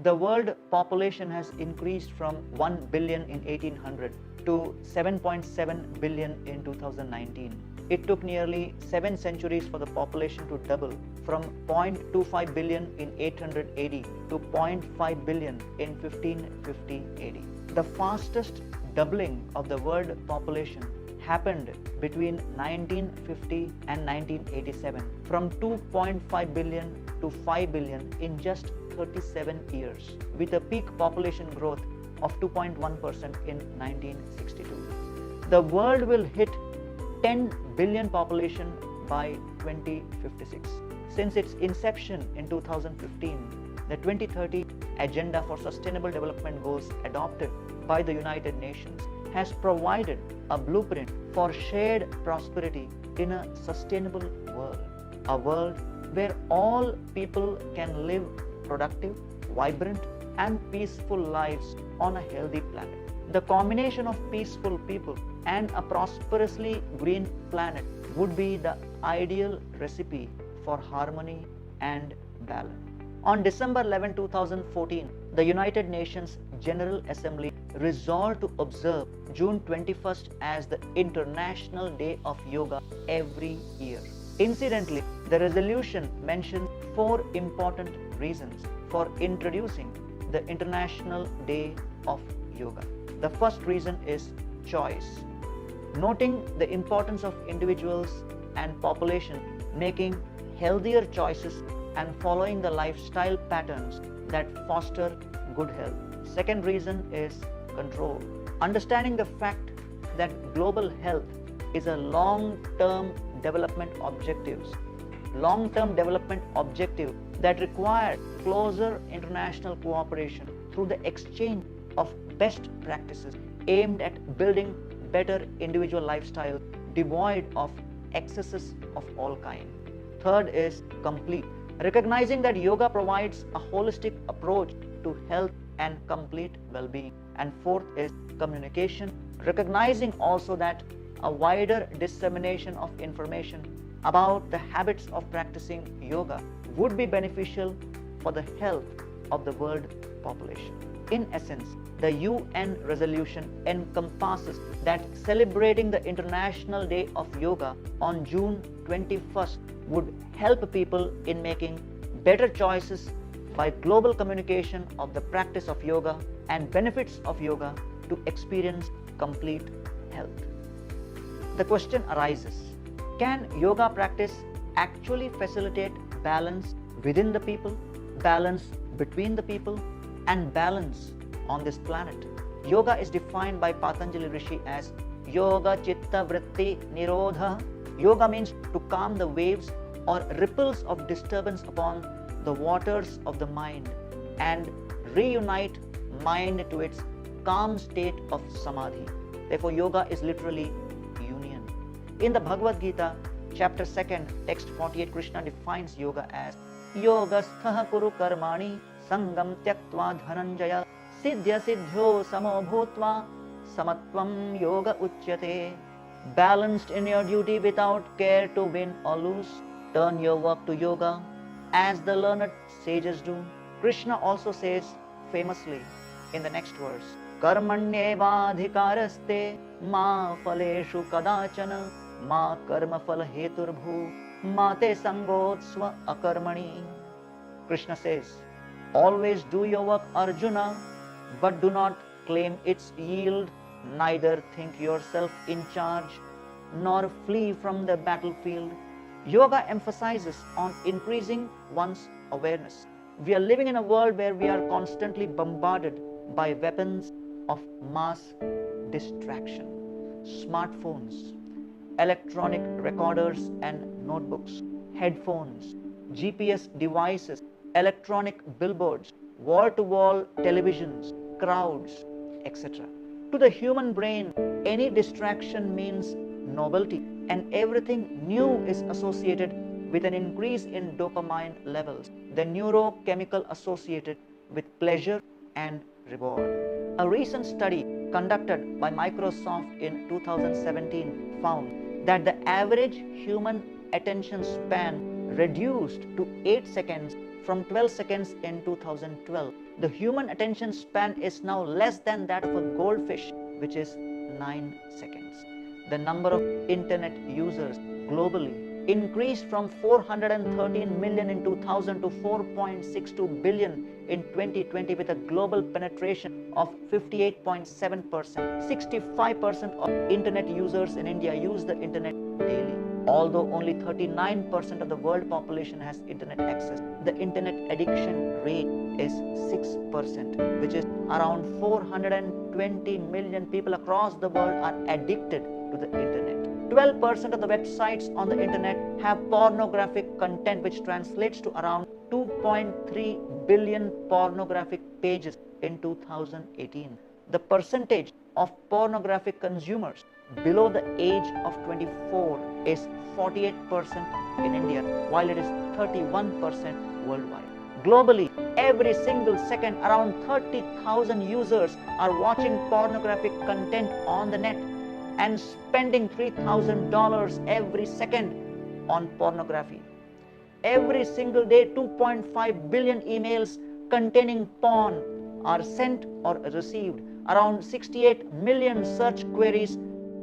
The world population has increased from 1 billion in 1800 to 7.7 billion in 2019. It took nearly 7 centuries for the population to double from 0.25 billion in 800 AD to 0.5 billion in 1550 AD. The fastest doubling of the world population happened between 1950 and 1987, from 2.5 billion to 5 billion in just 37 years, with a peak population growth of 2.1% in 1962. The world will hit 10 billion population by 2056. Since its inception in 2015, the 2030 Agenda for Sustainable Development Goals adopted by the United Nations has provided a blueprint for shared prosperity in a sustainable world, a world where all people can live productive, vibrant, and peaceful lives on a healthy planet. The combination of peaceful people and a prosperously green planet would be the ideal recipe for harmony and balance. On December 11, 2014, the United Nations General Assembly resolved to observe June 21st as the International Day of Yoga every year. Incidentally, the resolution mentions 4 important reasons for introducing the International Day of Yoga. The first reason is choice. Noting the importance of individuals and population making healthier choices and following the lifestyle patterns that foster good health. Second reason is control. Understanding the fact that global health is a long-term development objective that require closer international cooperation through the exchange of best practices aimed at building better individual lifestyle devoid of excesses of all kind. Third is complete. Recognizing that yoga provides a holistic approach to health and complete well-being. And fourth is communication. Recognizing also that a wider dissemination of information about the habits of practicing yoga would be beneficial for the health of the world population. In essence, the UN resolution encompasses that celebrating the International Day of Yoga on June 21st would help people in making better choices by global communication of the practice of yoga and benefits of yoga to experience complete health. The question arises, can yoga practice actually facilitate balance within the people, balance between the people, and balance on this planet? Yoga is defined by Patanjali Rishi as Yoga Chitta Vritti Nirodha. Yoga means to calm the waves or ripples of disturbance upon the waters of the mind and reunite mind to its calm state of samadhi. Therefore, yoga is literally union. In the Bhagavad Gita, chapter 2, text 48, Krishna defines yoga as Yogastha kuru karmani sangam tyaktva dhananjaya siddhya siddhyo samo bhutva samatvam yoga uchyate. Balanced in your duty without care to win or lose, turn your work to yoga as the learned sages do. Krishna also says famously in the next verse, Karmanyevadhikaraste ma phaleshu kadachana ma karma phala heturbhu ma te sangotsva akarmani. Krishna says, always do your work, Arjuna, but do not claim its yield, neither think yourself in charge, nor flee from the battlefield. Yoga emphasizes on increasing one's awareness. We are living in a world where we are constantly bombarded by weapons of mass distraction. Smartphones, electronic recorders and notebooks, headphones, GPS devices, electronic billboards, wall-to-wall televisions, crowds, etc. To the human brain, any distraction means novelty, and everything new is associated with an increase in dopamine levels, the neurochemical associated with pleasure and reward. A recent study conducted by Microsoft in 2017 found that the average human attention span reduced to 8 seconds from 12 seconds in 2012. The human attention span is now less than that of a goldfish, which is 9 seconds. The number of internet users globally increased from 413 million in 2000 to 4.62 billion in 2020 with a global penetration of 58.7%. 65% of internet users in India use the internet daily. Although only 39% of the world population has internet access, the internet addiction rate is 6%, which is around 420 million people across the world are addicted to the internet. 12% of the websites on the internet have pornographic content, which translates to around 2.3 billion pornographic pages in 2018. The percentage of pornographic consumers below the age of 24 is 48% in India, while it is 31% worldwide. Globally, every single second, around 30,000 users are watching pornographic content on the net and spending $3,000 every second on pornography. Every single day, 2.5 billion emails containing porn are sent or received. Around 68 million search queries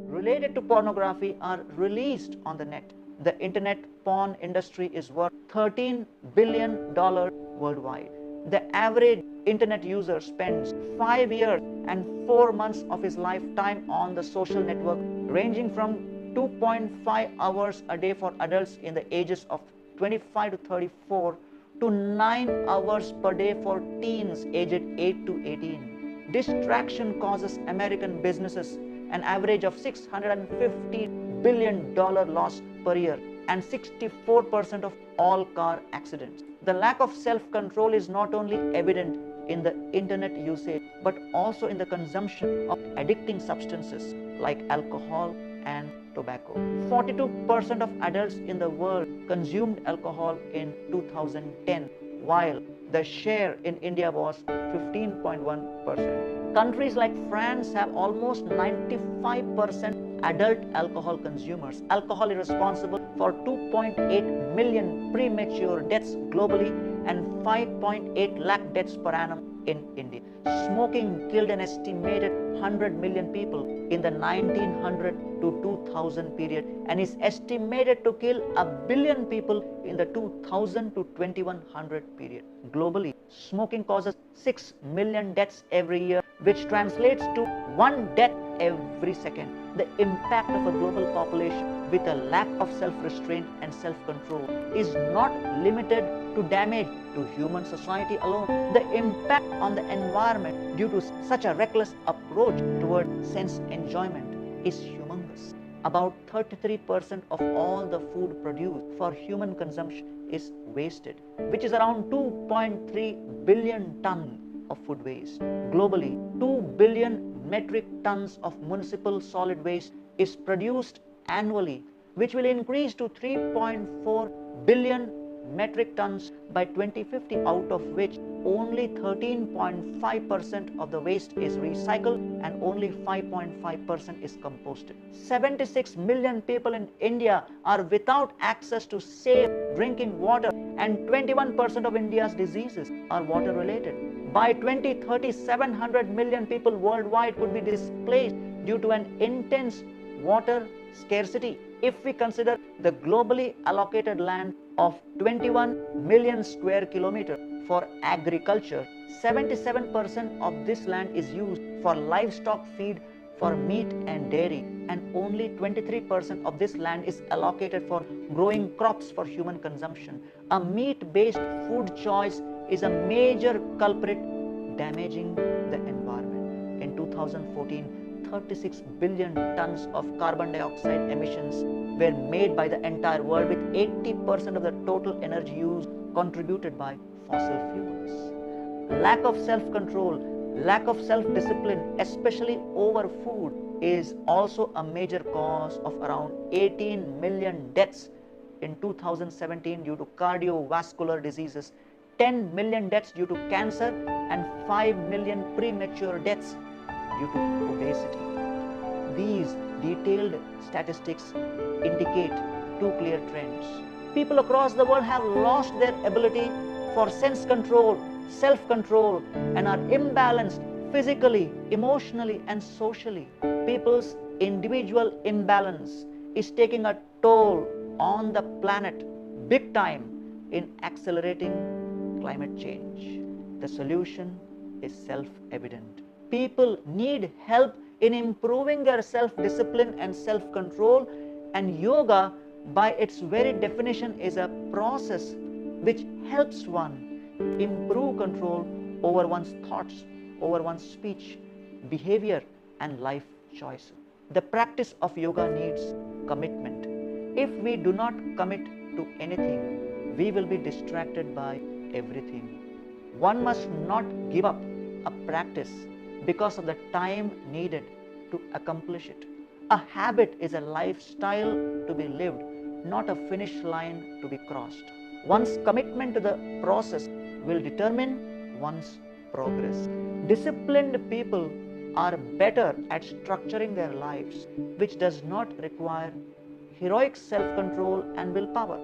related to pornography are released on the net. The internet porn industry is worth $13 billion worldwide. The average internet user spends 5 years and 4 months of his lifetime on the social network, ranging from 2.5 hours a day for adults in the ages of 25 to 34 to 9 hours per day for teens aged 8 to 18. Distraction causes American businesses an average of $650 billion loss per year and 64% of all car accidents. The lack of self-control is not only evident in the internet usage, but also in the consumption of addicting substances like alcohol and tobacco. 42% of adults in the world consumed alcohol in 2010, while the share in India was 15.1%. Countries like France have almost 95% adult alcohol consumers. Alcohol is responsible for 2.8 million premature deaths globally and 5.8 lakh deaths per annum in India. Smoking killed an estimated 100 million people in the 1900 to 2000 period and is estimated to kill 1 billion people in the 2000 to 2100 period. Globally, smoking causes 6 million deaths every year, which translates to 1 death every second. The impact of a global population with a lack of self-restraint and self-control is not limited to damage to human society alone. The impact on the environment due to such a reckless approach toward sense enjoyment is humongous. About 33% of all the food produced for human consumption is wasted, which is around 2.3 billion tons of food waste. Globally, 2 billion metric tons of municipal solid waste is produced annually, which will increase to 3.4 billion metric tons by 2050, out of which only 13.5% of the waste is recycled and only 5.5% is composted. 76 million people in India are without access to safe drinking water, and 21% of India's diseases are water related. By 2030, 700 million people worldwide could be displaced due to an intense water scarcity. If we consider the globally allocated land of 21 million square kilometers for agriculture, 77% of this land is used for livestock feed for meat and dairy, and only 23% of this land is allocated for growing crops for human consumption. A meat-based food choice is a major culprit damaging the environment. In 2014, 36 billion tons of carbon dioxide emissions were made by the entire world, with 80% of the total energy use contributed by fossil fuels. Lack of self-control, lack of self-discipline, especially over food, is also a major cause of around 18 million deaths in 2017 due to cardiovascular diseases, 10 million deaths due to cancer, and 5 million premature deaths due to obesity. These detailed statistics indicate two clear trends. People across the world have lost their ability for sense control, self-control, and are imbalanced physically, emotionally, and socially. People's individual imbalance is taking a toll on the planet big time in accelerating climate change. The solution is self-evident. People need help in improving their self-discipline and self-control, and yoga, by its very definition, is a process which helps one improve control over one's thoughts, over one's speech, behavior, and life choices. The practice of yoga needs commitment. If we do not commit to anything, we will be distracted by everything. One must not give up a practice because of the time needed to accomplish it. A habit is a lifestyle to be lived, not a finish line to be crossed. One's commitment to the process will determine one's progress. Disciplined people are better at structuring their lives, which does not require heroic self-control and willpower.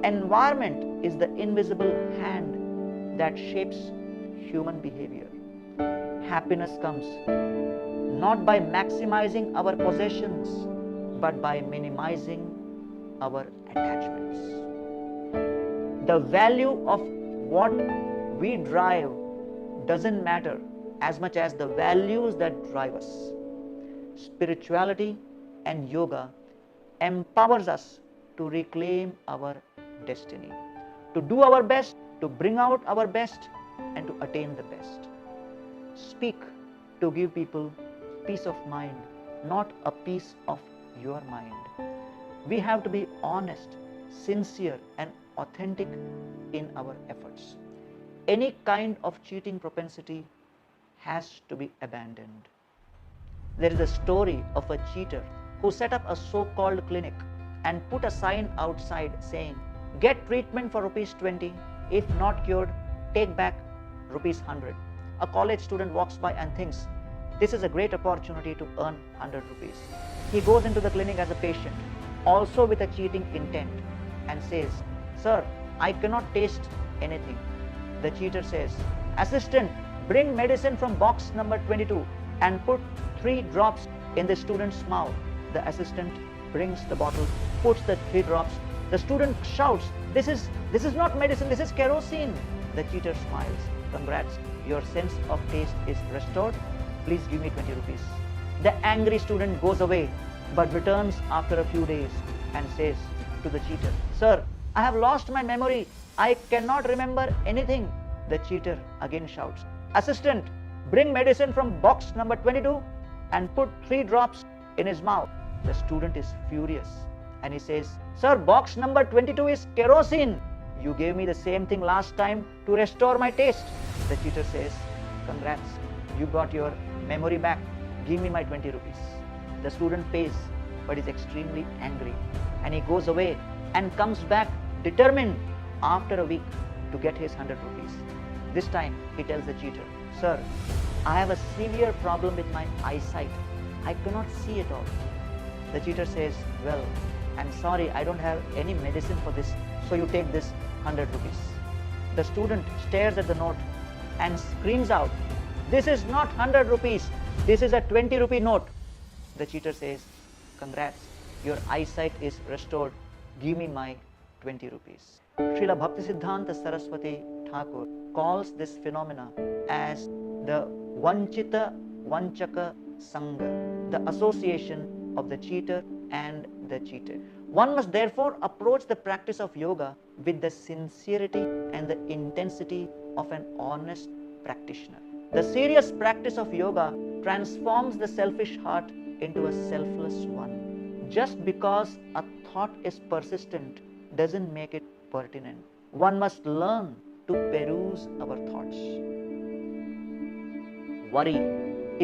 Environment is the invisible hand that shapes human behavior. Happiness comes not by maximizing our possessions, but by minimizing our attachments. The value of what we drive doesn't matter as much as the values that drive us. Spirituality and yoga empowers us to reclaim our destiny, to do our best, to bring out our best, and to attain the best. Speak to give people peace of mind, not a piece of your mind. We have to be honest, sincere, and authentic in our efforts. Any kind of cheating propensity has to be abandoned. There is a story of a cheater who set up a so-called clinic and put a sign outside saying, "Get treatment for ₹20, if not cured, take back ₹100. A college student walks by and thinks, this is a great opportunity to earn ₹100. He goes into the clinic as a patient, also with a cheating intent, and says, "Sir, I cannot taste anything." The cheater says, "Assistant, bring medicine from box number 22 and put 3 drops in the student's mouth." The assistant brings the bottle, puts the 3 drops. The student shouts, this is not medicine, this is kerosene." The cheater smiles. "Congrats, your sense of taste is restored. Please give me ₹20. The angry student goes away, but returns after a few days and says to the cheater, "Sir, I have lost my memory. I cannot remember anything." The cheater again shouts, "Assistant, bring medicine from box number 22 and put 3 drops in his mouth." The student is furious and he says, "Sir, box number 22 is kerosene. You gave me the same thing last time to restore my taste." The cheater says, "Congrats, you got your memory back. Give me my ₹20. The student pays, but is extremely angry, and he goes away and comes back determined after a week to get his ₹100. This time he tells the cheater, "Sir, I have a severe problem with my eyesight. I cannot see at all." The cheater says, "Well, I'm sorry, I don't have any medicine for this, so you take this ₹100. The student stares at the note and screams out, "This is not ₹100, this is a ₹20 note." The cheater says, "Congrats, your eyesight is restored. Give me my ₹20. Srila Bhakti Siddhanta Saraswati Thakur calls this phenomena as the Vanchita Vanchaka Sangha, the association of the cheater and the cheated. One must therefore approach the practice of yoga with the sincerity and the intensity of an honest practitioner. The serious practice of yoga transforms the selfish heart into a selfless one. Just because a thought is persistent doesn't make it pertinent. One must learn to peruse our thoughts. Worry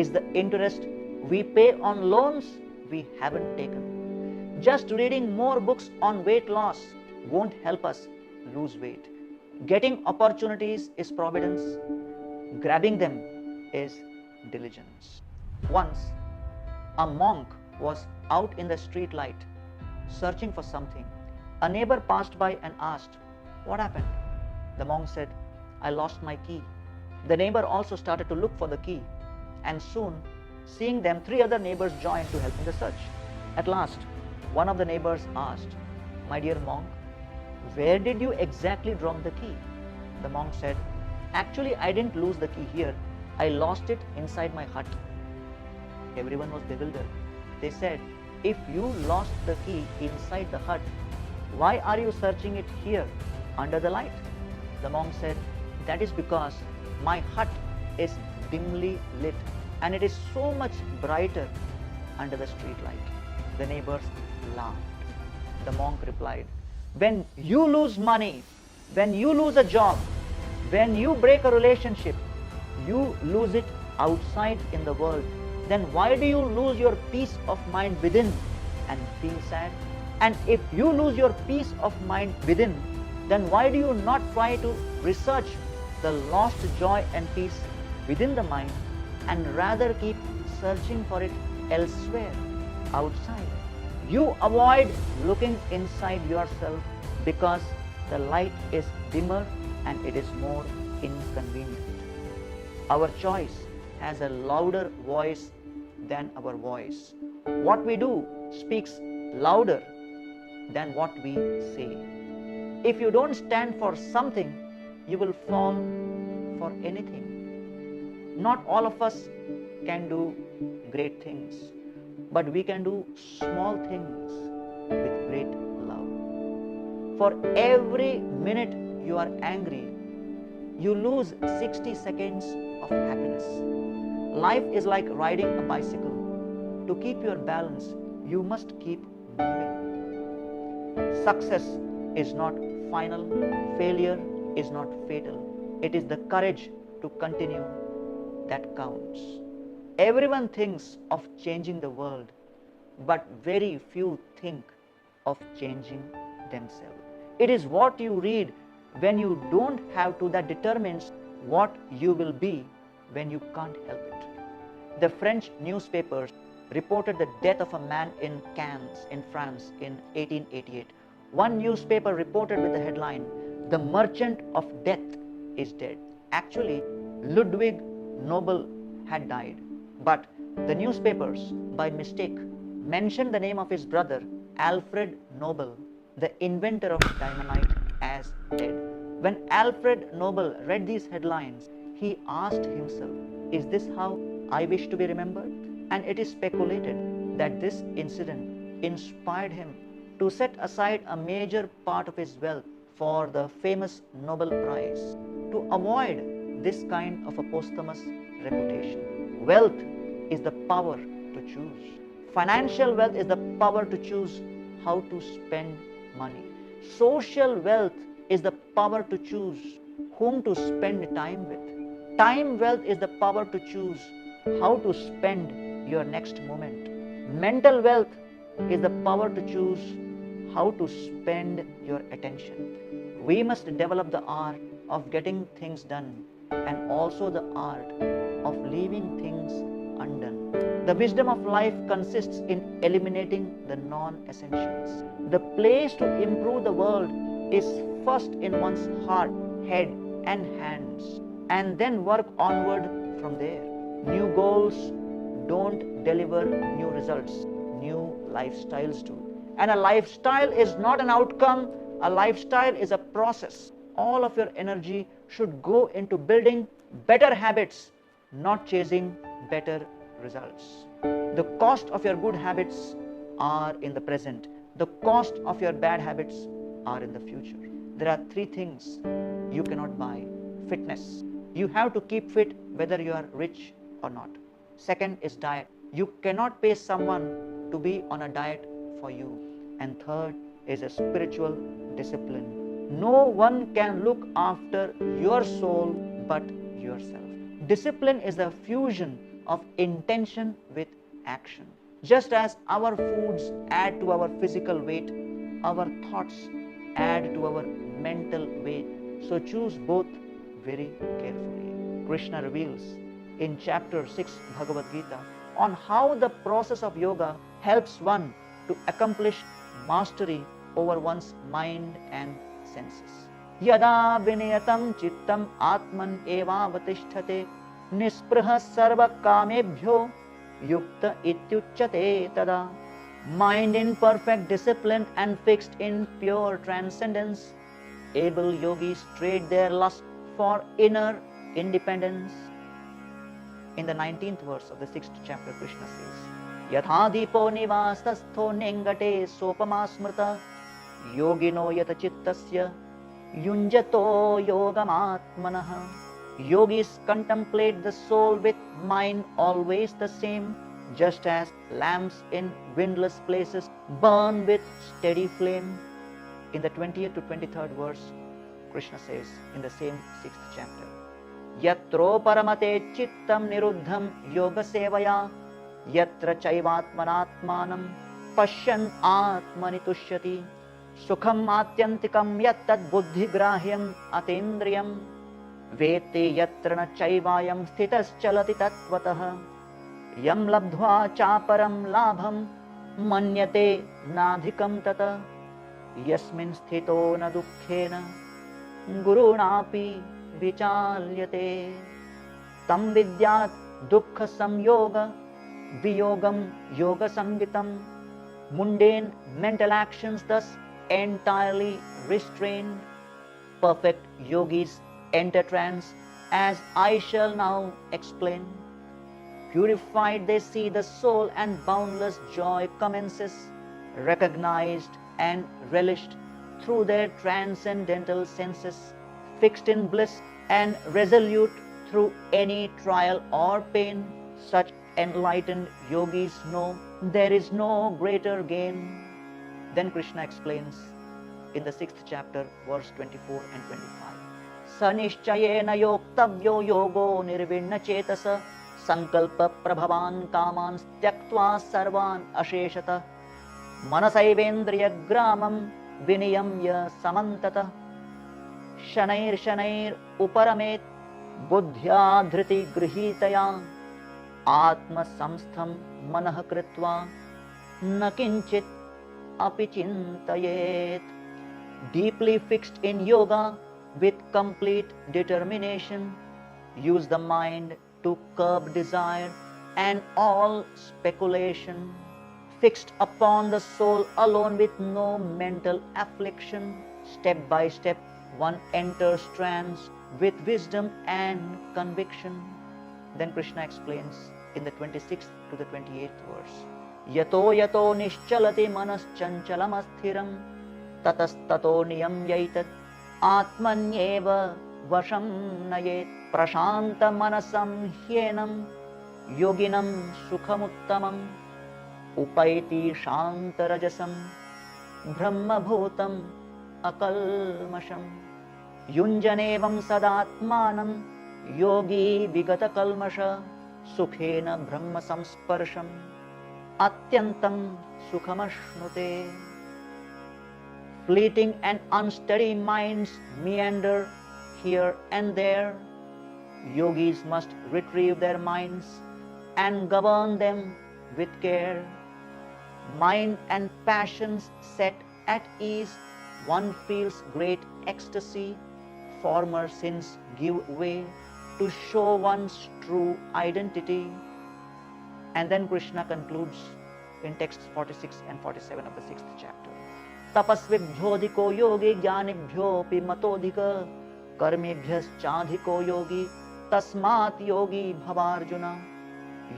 is the interest we pay on loans we haven't taken. Just reading more books on weight loss won't help us lose weight. Getting opportunities is providence. Grabbing them is diligence. Once, a monk was out in the street light searching for something. A neighbor passed by and asked, "What happened?" The monk said, I lost my key. The neighbor also started to look for the key, and soon, seeing them, 3 other neighbors joined to help in the search. At last, one of the neighbors asked, My dear monk, where did you exactly drop the key? The monk said, Actually, I didn't lose the key here. I lost it inside my hut. Everyone was bewildered. They said, If you lost the key inside the hut, why are you searching it here under the light? The monk said, That is because my hut is dimly lit and it is so much brighter under the street light. The neighbors laughed. The monk replied, When you lose money, when you lose a job, when you break a relationship, you lose it outside in the world. Then why do you lose your peace of mind within and feel sad? And if you lose your peace of mind within, then why do you not try to research the lost joy and peace within the mind and rather keep searching for it elsewhere, outside? You avoid looking inside yourself because the light is dimmer and it is more inconvenient. Our choice has a louder voice than our voice. What we do speaks louder than what we say. If you don't stand for something, you will fall for anything. Not all of us can do great things, but we can do small things with great love. For every minute you are angry, you lose 60 seconds of happiness. Life is like riding a bicycle. To keep your balance, you must keep moving. Success is not final. Failure is not fatal. It is the courage to continue that counts. Everyone thinks of changing the world, but very few think of changing themselves. It is what you read when you don't have to that determines what you will be when you can't help it. The French newspapers reported the death of a man in Cannes in France in 1888. One newspaper reported with the headline, The Merchant of Death is dead. Actually, Ludwig Nobel had died, but the newspapers, by mistake, mentioned the name of his brother, Alfred Nobel, the inventor of dynamite, as dead. When Alfred Nobel read these headlines, he asked himself, Is this how I wish to be remembered? And it is speculated that this incident inspired him to set aside a major part of his wealth for the famous Nobel Prize, to avoid this kind of a posthumous reputation. Wealth is the power to choose. Financial wealth is the power to choose how to spend money. Social wealth is the power to choose whom to spend time with. Time wealth is the power to choose how to spend your next moment. Mental wealth is the power to choose how to spend your attention. We must develop the art of getting things done and also the art of leaving things undone. The wisdom of life consists in eliminating the non-essentials. The place to improve the world is first in one's heart, head and hands, and then work onward from there. New goals don't deliver new results. New lifestyles do. And a lifestyle is not an outcome. A lifestyle is a process. All of your energy should go into building better habits, not chasing better results. The cost of your good habits are in the present. The cost of your bad habits are in the future. There are 3 things you cannot buy. Fitness. You have to keep fit whether you are rich or not. Second is diet. You cannot pay someone to be on a diet for you. And third is a spiritual discipline. No one can look after your soul but yourself. Discipline is the fusion of intention with action. Just as our foods add to our physical weight, our thoughts add to our mental weight. So choose both very carefully. Krishna reveals in chapter 6 Bhagavad Gita on how the process of yoga helps one to accomplish mastery over one's mind and senses. Yada viniyatam chittam atman evavatishthate nisprah sarva kamebhyo yukta ityuchyate tada. Mind in perfect discipline and fixed in pure transcendence, able yogis trade their lust for inner independence. In the 19th verse of the 6th chapter, Krishna says, Yatha dipo nivastastho nengate sopama smrta yogino yata chittasya yunjato yogamatmanaha. Yogis contemplate the soul with mind always the same, just as lamps in windless places burn with steady flame. In the 20th to 23rd verse, Krishna says in the same 6th chapter, Yatro paramate chittam niruddham yoga sevaya yatra chaivatmanatmanam pashyan atmani tushyati sukham atyantikam yattad buddhi grahyam atendriyam vete yatra na chaivayam sthitas chalati tatvatah yam labdhva chaparam labham manyate nadhikam tata yasmin sthito na dukkhena gurunapi vichalyate tam vidyat dukkha samyoga viyogam yoga sangitam. Mundane mental actions thus entirely restrained, perfect yogis enter trance, as I shall now explain. Purified they see the soul and boundless joy commences, recognized and relished through their transcendental senses, fixed in bliss and resolute through any trial or pain. Such enlightened yogis know there is no greater gain. Then Krishna explains in the 6th chapter, verse 24 and 25. Sanishchayena yoktavyo yogo nirvinna chetasa sankalpa prabhavan kaman tyaktva sarvan asheshata manasaivendriya gramam viniyamya samantata shanair shanair uparamet buddhya dhriti grihitaya atma samstham manah kritva na kinchit api chintayet. Deeply fixed in yoga with complete determination, use the mind to curb desire and all speculation. Fixed upon the soul alone with no mental affliction, step by step one enters trance with wisdom and conviction. Then Krishna explains in the 26th to the 28th verse, Yato yato nischalati manas chanchalam asthiram tatastato niyam yaitat atmanyeva vasham nayet prashanta manasam hyenam yoginam sukhamuttamam upaiti shantarajasam brahma bhutam akalmasham yunjanevam sadatmanam yogi vigata kalmasha sukhena brahma samsparsham atyantam sukhamashnute. Fleeting and unsteady minds meander here and there. Yogis must retrieve their minds and govern them with care. Mind and passions set at ease, one feels great ecstasy. Former sins give way to show one's true identity. And then Krishna concludes in texts 46 and 47 of the 6th chapter. Tapasvibhyodhiko yogi jnanibhyopi matodhika karmebhyaschadhiko yogi tasmat yogi bhavarjuna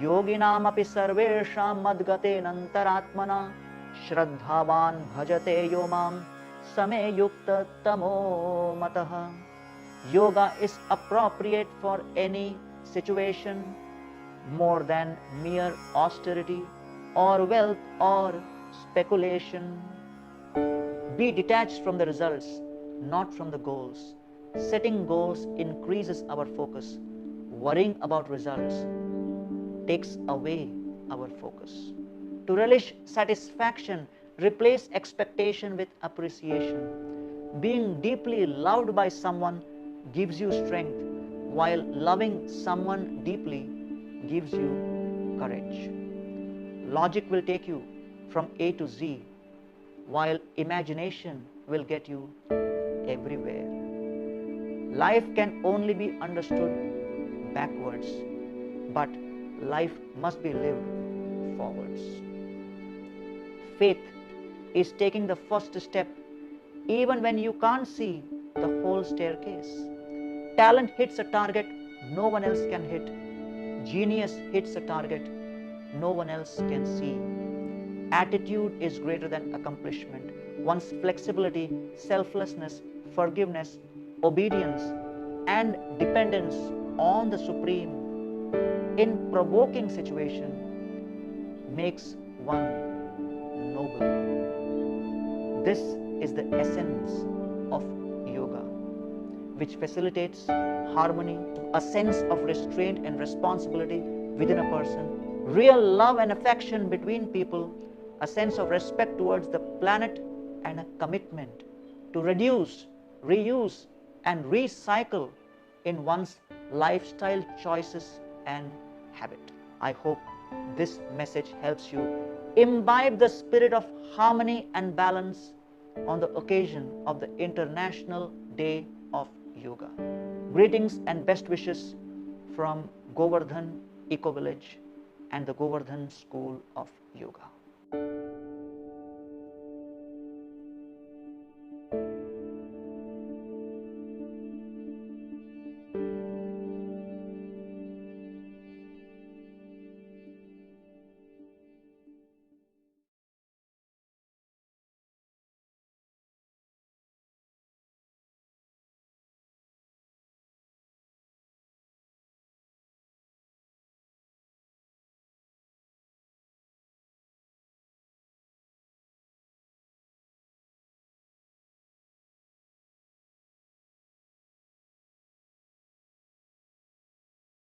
yoginamapi sarvesham madgatenantaratmana shraddhavan bhajate yomam same yukta tamo mataha. Yoga is appropriate for any situation more than mere austerity or wealth or speculation. Be detached from the results, not from the goals. Setting goals increases our focus. Worrying about results takes away our focus. To relish satisfaction, replace expectation with appreciation. Being deeply loved by someone gives you strength, while loving someone deeply gives you courage. Logic will take you from A to Z, while imagination will get you everywhere. Life can only be understood backwards, but life must be lived forwards. Faith is taking the first step even when you can't see the whole staircase. Talent hits a target no one else can hit. Genius hits a target no one else can see. Attitude is greater than accomplishment. One's flexibility, selflessness, forgiveness, obedience, and dependence on the Supreme in provoking situation makes one noble. This is the essence of yoga, which facilitates harmony, a sense of restraint and responsibility within a person, real love and affection between people, a sense of respect towards the planet, and a commitment to reduce, reuse, and recycle in one's lifestyle choices and habit. I hope this message helps you imbibe the spirit of harmony and balance on the occasion of the International Day of Yoga. Greetings and best wishes from Govardhan Eco Village and the Govardhan School of Yoga.